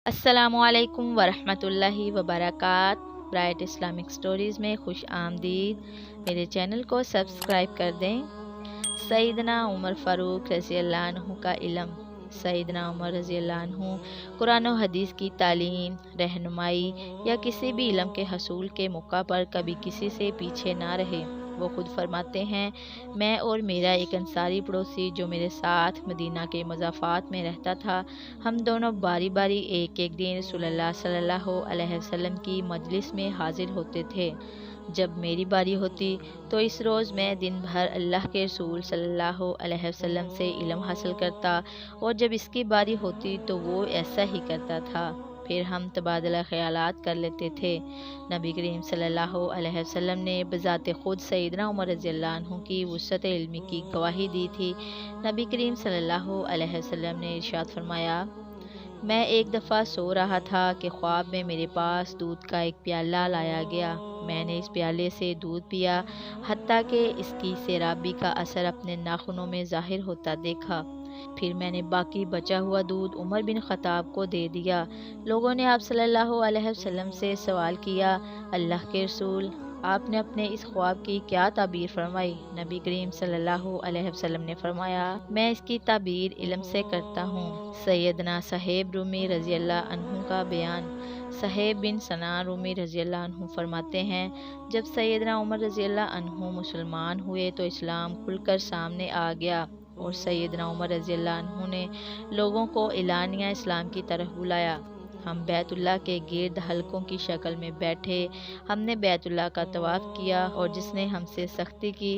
अस्सलामुअलैकुम वरहमतुल्लाहि वबरकात। Bright Islamic stories में खुश आमदीद। मेरे चैनल को सब्सक्राइब कर दें। सैयदना उमर फ़ारूक रज़ी अल्लाह अन्हु का इल्म। सैयदना उमर रज़ी अल्लाह अन्हु कुरान और हदीस की तालीम, रहनुमाई या किसी भी इल्म के हसूल के मौका पर कभी किसी से पीछे ना रहे। वो खुद फरमाते हैं, मैं और मेरा एक अंसारी पड़ोसी जो मेरे साथ मदीना के मज़ाफ़ात में रहता था, हम दोनों बारी बारी एक एक दिन रसूलुल्लाह सल्लल्लाहु अलैहि वसल्लम की मजलिस में हाजिर होते थे। जब मेरी बारी होती तो इस रोज़ मैं दिन भर अल्लाह के रसूल सल्लल्लाहु अलैहि वसल्लम से इल्म हासिल करता और जब इसकी बारी होती तो वो ऐसा ही करता था। फिर हम तबादला ख़यालात कर लेते थे। नबी करीम सल्लल्लाहु अलैहि वसल्लम ने बज़ाते ख़ुद सैयदना उमर रज़ी अल्लाह अन्हु की वुसअत इल्मी की गवाही दी थी। नबी करीम सल्लल्लाहु अलैहि वसल्लम ने इरशाद फरमाया, मैं एक दफ़ा सो रहा था कि ख्वाब में मेरे पास दूध का एक प्याला लाया गया। मैंने इस प्याले से दूध पिया, हत्ता कि इसकी सैराबी का असर अपने नाखूनों में ज़ाहिर होता देखा। फिर मैंने बाकी बचा हुआ दूध उमर बिन ख़त्ताब को दे दिया। लोगों ने आप सल्लल्लाहु अलैहि वसल्लम से सवाल किया, अल्लाह के रसूल, आपने अपने इस ख्वाब की क्या ताबीर फरमाई? नबी करीम सल्लल्लाहु अलैहि वसल्लम ने फरमाया, मैं इसकी ताबीर इल्म से करता हूँ। सैयदना सहेब रूमी रज़ी अल्लाह अन्हु का बयान। सहेब बिन सना रूमी रज़ी अल्लाह अन्हु फरमाते हैं, जब सैयदना उमर रज़ी अल्लाह अन्हु मुसलमान हुए तो इस्लाम खुलकर सामने आ गया और सैयदना उमर रज़ी अल्लाह अन्हु ने लोगों को इलानिया इस्लाम की तरफ बुलाया। हम बैतुल्लाह के गिर्द हलकों की शक्ल में बैठे। हमने बैतुल्लाह का तवाफ़ किया और जिसने हमसे सख्ती की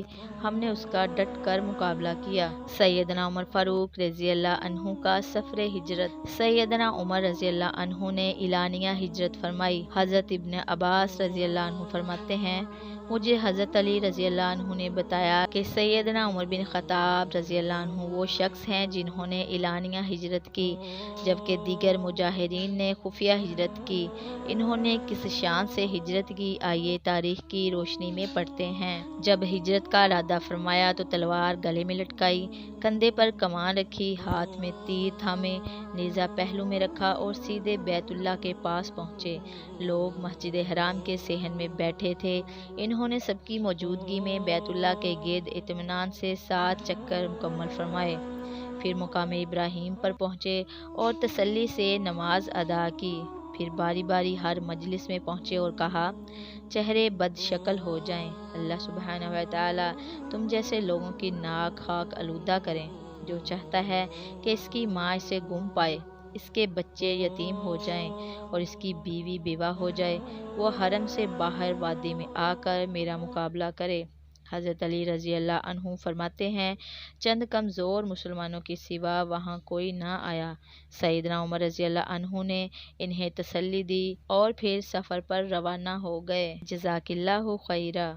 हमने उसका डट कर मुकाबला किया। सैयदना उमर फ़ारूक रज़ी अल्लाह अन्हु का सफ़र हिजरत। सैयदना उमर रज़ी अल्लाह अन्हु ने इलानिया हिजरत फरमाई। हज़रत इब्न अब्बास रज़ी अल्लाह अन्हु फरमाते हैं, मुझे हज़रत अली रज़ी अल्लाह अन्हु ने बताया कि सैयदना उमर बिन ख़त्ताब रज़ी अल्लाह अन्हु वो शख्स हैं जिन्होंने इलानिया हिजरत की, जबकि दीगर मुजाहिरीन ने खुफिया हिजरत की। इन्होंने किस शान से हिजरत की, आइए तारीख़ की रोशनी में पढ़ते हैं। जब हिजरत का इरादा फरमाया तो तलवार गले में लटकाई, कंधे पर कमान रखी, हाथ में तीर थामे, नेज़ा पहलू में रखा और सीधे बैतुल्लाह के पास पहुँचे। लोग मस्जिद हराम के सेहन में बैठे थे। इन्होंने सबकी मौजूदगी में बैतुल्लाह के गिर्द इत्मीनान से 7 चक्कर मुकम्मल फरमाए। फिर मुकाम इब्राहीम पर पहुँचे और तसल्ली से नमाज अदा की। फिर बारी बारी हर मजलिस में पहुँचे और कहा, चेहरे बदशक्ल हो जाएं। अल्लाह सुब्हानहू व तआला तुम जैसे लोगों की नाक खाक आलूदा करें। जो चाहता है कि इसकी माँ इसे गुम पाए, इसके बच्चे यतीम हो जाएं और इसकी बीवी बेवा हो जाए, वो हरम से बाहर वादी में आकर मेरा मुकाबला करे। हज़रत अली रज़ी अल्लाह अन्हु फरमाते हैं, चंद कमज़ोर मुसलमानों के सिवा वहाँ कोई ना आया। सैयदना उमर रज़ी अल्लाह अन्हु ने इन्हें तसल्ली दी और फिर सफ़र पर रवाना हो गए। जज़ाकिल्लाहु खैरा।